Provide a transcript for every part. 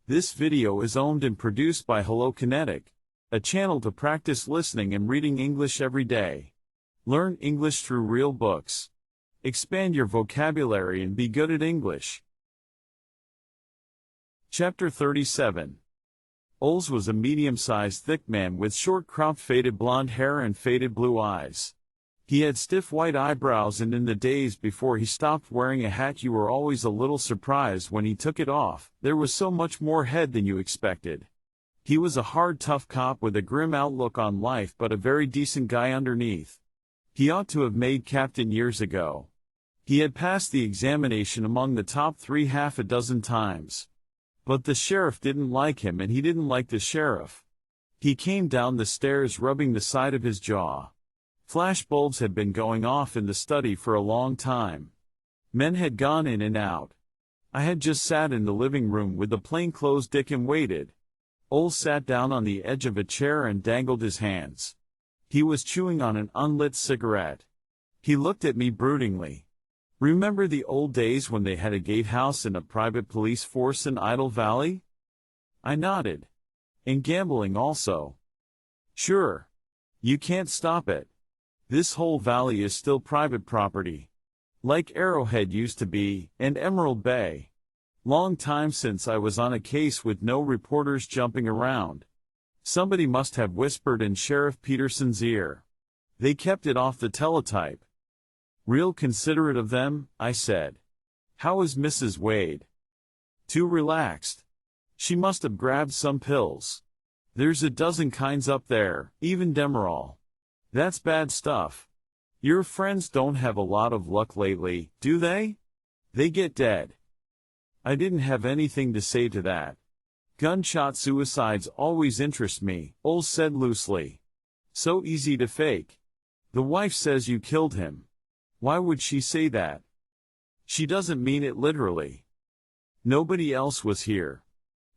This video is owned and produced by Hello Kinetic, a channel to practice listening and reading English every day. Learn English through real books. Expand your vocabulary and be good at English. Chapter 37. Oles was a medium-sized thick man with short-cropped faded blonde hair and faded blue eyes. He had stiff white eyebrows, and in the days before he stopped wearing a hat you were always a little surprised when he took it off. There was so much more head than you expected. He was a hard, tough cop with a grim outlook on life, but a very decent guy underneath. He ought to have made captain years ago. He had passed the examination among the top 3 half a dozen times. But the sheriff didn't like him, and he didn't like the sheriff. He came down the stairs rubbing the side of his jaw. Flash bulbs had been going off in the study for a long time. Men had gone in and out. I had just sat in the living room with the plainclothes Dick and waited. Oles sat down on the edge of a chair and dangled his hands. He was chewing on an unlit cigarette. He looked at me broodingly. Remember the old days when they had a gatehouse and a private police force in Idle Valley? I nodded. And gambling also. Sure. You can't stop it. This whole valley is still private property. Like Arrowhead used to be, and Emerald Bay. Long time since I was on a case with no reporters jumping around. Somebody must have whispered in Sheriff Peterson's ear. They kept it off the teletype. Real considerate of them, I said. How is Mrs. Wade? Too relaxed. She must have grabbed some pills. There's a dozen kinds up there, even Demerol. That's bad stuff. Your friends don't have a lot of luck lately, do they? They get dead. I didn't have anything to say to that. Gunshot suicides always interest me, Oles said loosely. So easy to fake. The wife says you killed him. Why would she say that? She doesn't mean it literally. Nobody else was here.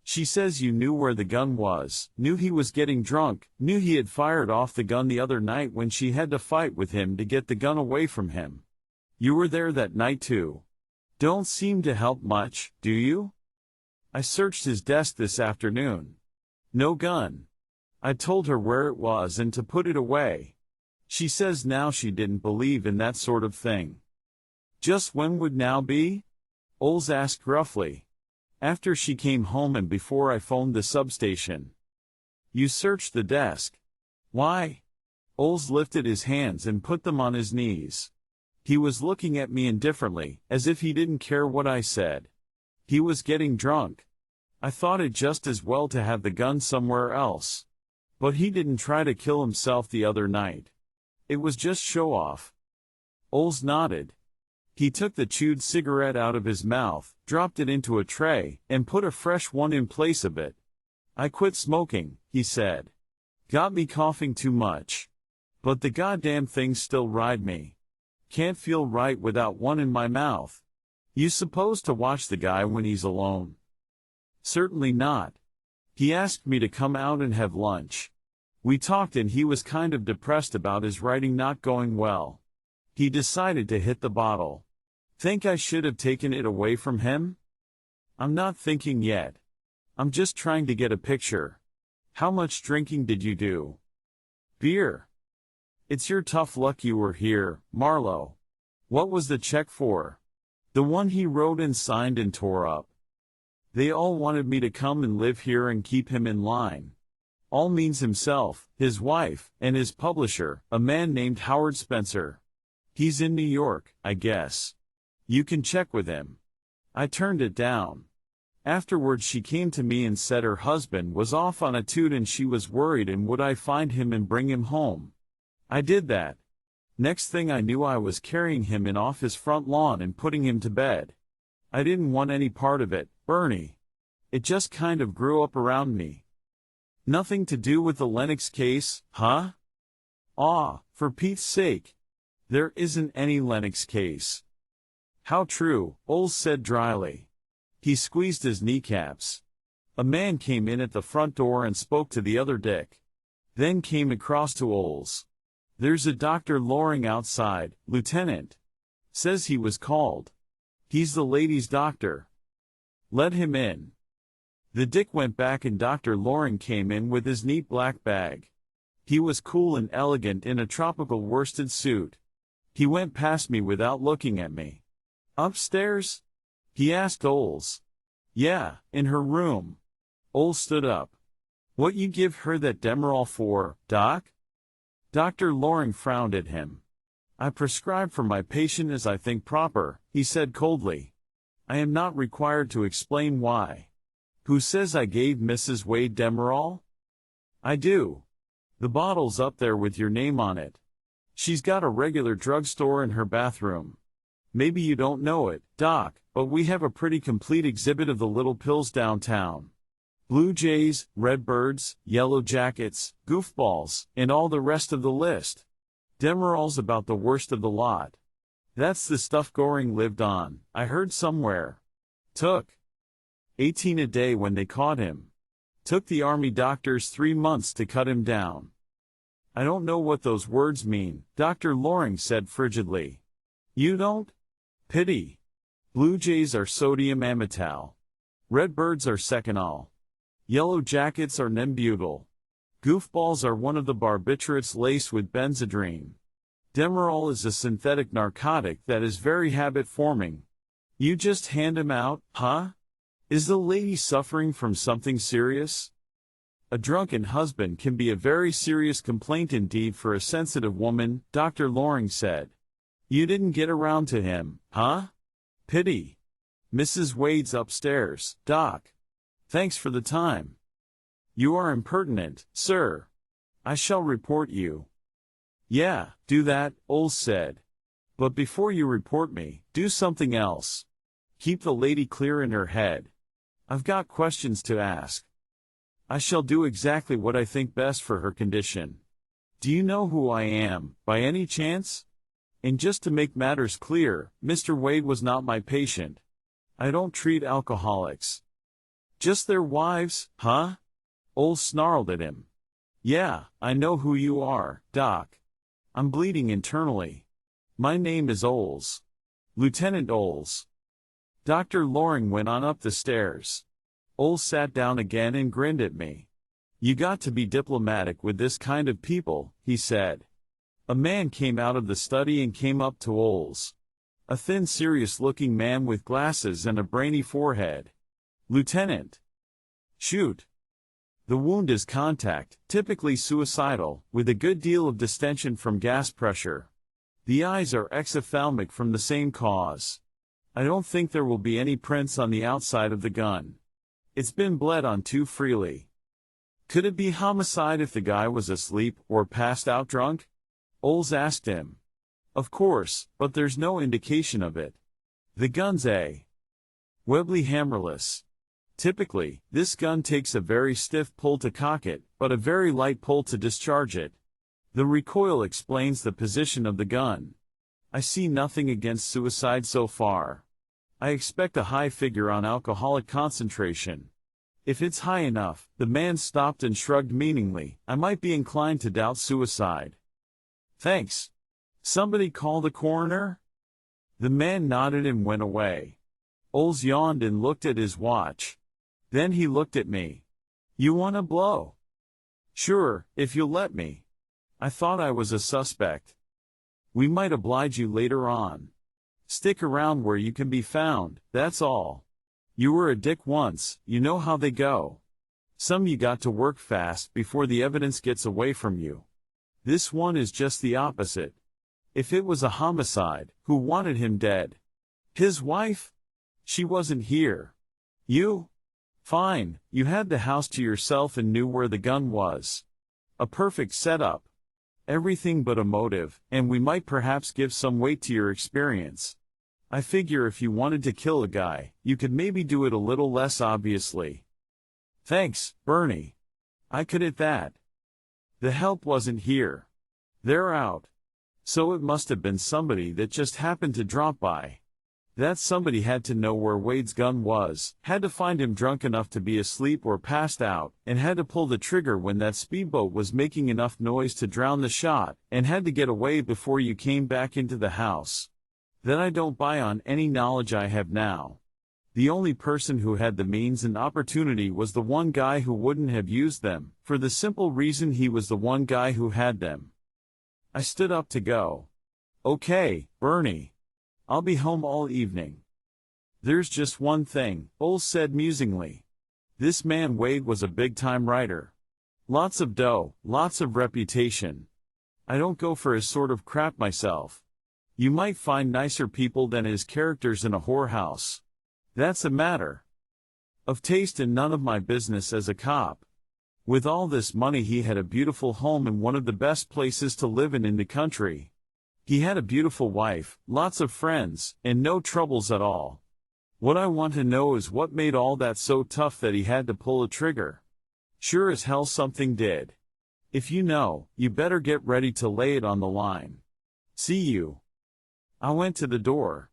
She says you knew where the gun was, knew he was getting drunk, knew he had fired off the gun the other night when she had to fight with him to get the gun away from him. You were there that night too. Don't seem to help much, do you? I searched his desk this afternoon. No gun. I told her where it was and to put it away. She says now she didn't believe in that sort of thing. Just when would now be? Oles asked gruffly. After she came home and before I phoned the substation. You searched the desk. Why? Oles lifted his hands and put them on his knees. He was looking at me indifferently, as if he didn't care what I said. He was getting drunk. I thought it just as well to have the gun somewhere else. But he didn't try to kill himself the other night. It was just show-off. Oles nodded. He took the chewed cigarette out of his mouth, dropped it into a tray, and put a fresh one in place of it. I quit smoking, he said. Got me coughing too much. But the goddamn things still ride me. Can't feel right without one in my mouth. You supposed to watch the guy when he's alone? Certainly not. He asked me to come out and have lunch. We talked and he was kind of depressed about his writing not going well. He decided to hit the bottle. Think I should have taken it away from him? I'm not thinking yet. I'm just trying to get a picture. How much drinking did you do? Beer. It's your tough luck you were here, Marlowe. What was the check for? The one he wrote and signed and tore up. They all wanted me to come and live here and keep him in line. All means himself, his wife, and his publisher, a man named Howard Spencer. He's in New York, I guess. You can check with him. I turned it down. Afterwards she came to me and said her husband was off on a toot and she was worried and would I find him and bring him home. I did that. Next thing I knew I was carrying him in off his front lawn and putting him to bed. I didn't want any part of it, Bernie. It just kind of grew up around me. Nothing to do with the Lennox case, huh? Ah, for Pete's sake. There isn't any Lennox case. How true, Oles said dryly. He squeezed his kneecaps. A man came in at the front door and spoke to the other Dick. Then came across to Oles. There's a doctor lowering outside, Lieutenant. Says he was called. He's the ladies' doctor. Let him in. The dick went back and Dr. Loring came in with his neat black bag. He was cool and elegant in a tropical worsted suit. He went past me without looking at me. "Upstairs?" he asked Oles. "Yeah, in her room." Oles stood up. "What you give her that Demerol for, Doc?" Dr. Loring frowned at him. "I prescribe for my patient as I think proper," he said coldly. "I am not required to explain why." "Who says I gave Mrs. Wade Demerol?" "I do. The bottle's up there with your name on it. She's got a regular drugstore in her bathroom. Maybe you don't know it, Doc, but we have a pretty complete exhibit of the little pills downtown. Blue Jays, Redbirds, Yellow Jackets, Goofballs, and all the rest of the list. Demerol's about the worst of the lot. That's the stuff Goring lived on, I heard somewhere. Took 18 a day when they caught him. Took the army doctors 3 months to cut him down." "I don't know what those words mean," Dr. Loring said frigidly. "You don't? Pity. Blue Jays are sodium amytal. Redbirds are seconal. Yellow Jackets are nembutal. Goofballs are one of the barbiturates laced with benzedrine. Demerol is a synthetic narcotic that is very habit-forming. You just hand him out, huh? Is the lady suffering from something serious?" "A drunken husband can be a very serious complaint indeed for a sensitive woman," Dr. Loring said. "You didn't get around to him, huh? Pity. Mrs. Wade's upstairs, Doc. Thanks for the time." "You are impertinent, sir. I shall report you." "Yeah, do that," Oles said. "But before you report me, do something else. Keep the lady clear in her head. I've got questions to ask." "I shall do exactly what I think best for her condition. Do you know who I am, by any chance? And just to make matters clear, Mr. Wade was not my patient. I don't treat alcoholics." "Just their wives, huh?" Oles snarled at him. "Yeah, I know who you are, Doc. I'm bleeding internally. My name is Oles. Lieutenant Oles." Dr. Loring went on up the stairs. Oles sat down again and grinned at me. "You got to be diplomatic with this kind of people," he said. A man came out of the study and came up to Oles. A thin, serious-looking man with glasses and a brainy forehead. "Lieutenant." "Shoot." "The wound is contact, typically suicidal, with a good deal of distension from gas pressure. The eyes are exophthalmic from the same cause. I don't think there will be any prints on the outside of the gun. It's been bled on too freely." "Could it be homicide if the guy was asleep or passed out drunk?" Oles asked him. "Of course, but there's no indication of it. The gun's a Webley hammerless. Typically, this gun takes a very stiff pull to cock it, but a very light pull to discharge it. The recoil explains the position of the gun. I see nothing against suicide so far. I expect a high figure on alcoholic concentration. If it's high enough," the man stopped and shrugged meaningly, "I might be inclined to doubt suicide." "Thanks. Somebody call the coroner?" The man nodded and went away. Oles yawned and looked at his watch. Then he looked at me. "You want to blow?" "Sure, if you'll let me. I thought I was a suspect." "We might oblige you later on. Stick around where you can be found, that's all. You were a dick once, you know how they go. Some you got to work fast before the evidence gets away from you. This one is just the opposite. If it was a homicide, who wanted him dead? His wife? She wasn't here. You? Fine, you had the house to yourself and knew where the gun was. A perfect setup. Everything but a motive, and we might perhaps give some weight to your experience. I figure if you wanted to kill a guy, you could maybe do it a little less obviously." "Thanks, Bernie. I could at that. The help wasn't here. They're out. So it must have been somebody that just happened to drop by. That somebody had to know where Wade's gun was, had to find him drunk enough to be asleep or passed out, and had to pull the trigger when that speedboat was making enough noise to drown the shot, and had to get away before you came back into the house. That I don't buy on any knowledge I have now. The only person who had the means and opportunity was the one guy who wouldn't have used them, for the simple reason he was the one guy who had them. I stood up to go. "Okay, Bernie. I'll be home all evening." "There's just one thing," Oles said musingly. This man Wade was a big-time writer. Lots of dough, lots of reputation. I don't go for his sort of crap myself. You might find nicer people than his characters in a whorehouse. That's a matter of taste and none of my business as a cop. With all this money he had a beautiful home in one of the best places to live in the country. He had a beautiful wife, lots of friends, and no troubles at all. What I want to know is what made all that so tough that he had to pull a trigger. Sure as hell something did. If you know, you better get ready to lay it on the line. See you. I went to the door.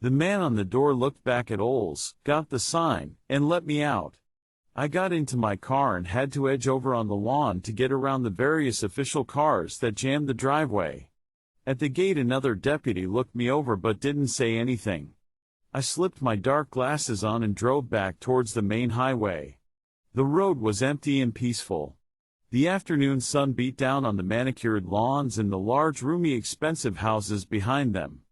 The man on the door looked back at Oles, got the sign, and let me out. I got into my car and had to edge over on the lawn to get around the various official cars that jammed the driveway. At the gate another deputy looked me over but didn't say anything. I slipped my dark glasses on and drove back towards the main highway. The road was empty and peaceful. The afternoon sun beat down on the manicured lawns and the large roomy expensive houses behind them.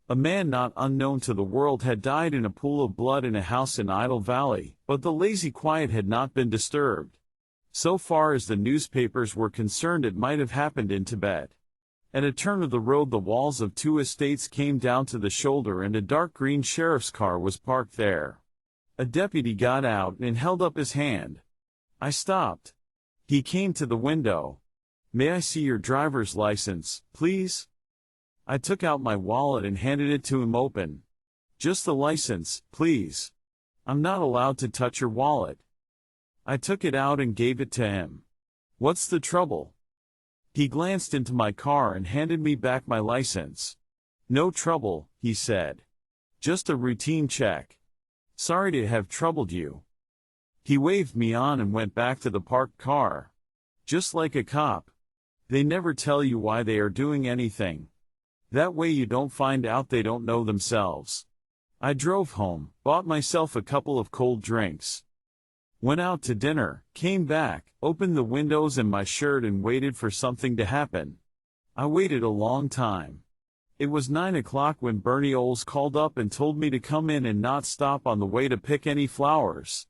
A man not unknown to the world had died in a pool of blood in a house in Idle Valley, but the lazy quiet had not been disturbed. So far as the newspapers were concerned it might have happened in Tibet. At a turn of the road the walls of two estates came down to the shoulder and a dark green sheriff's car was parked there. A deputy got out and held up his hand. I stopped. He came to the window. "May I see your driver's license, please?" I took out my wallet and handed it to him open. "Just the license, please. I'm not allowed to touch your wallet." I took it out and gave it to him. "What's the trouble?" He glanced into my car and handed me back my license. "No trouble," he said. "Just a routine check. Sorry to have troubled you." He waved me on and went back to the parked car. Just like a cop. They never tell you why they are doing anything. That way you don't find out they don't know themselves. I drove home, bought myself a couple of cold drinks. Went out to dinner, came back, opened the windows and my shirt and waited for something to happen. I waited a long time. It was 9 o'clock when Bernie Oles called up and told me to come in and not stop on the way to pick any flowers.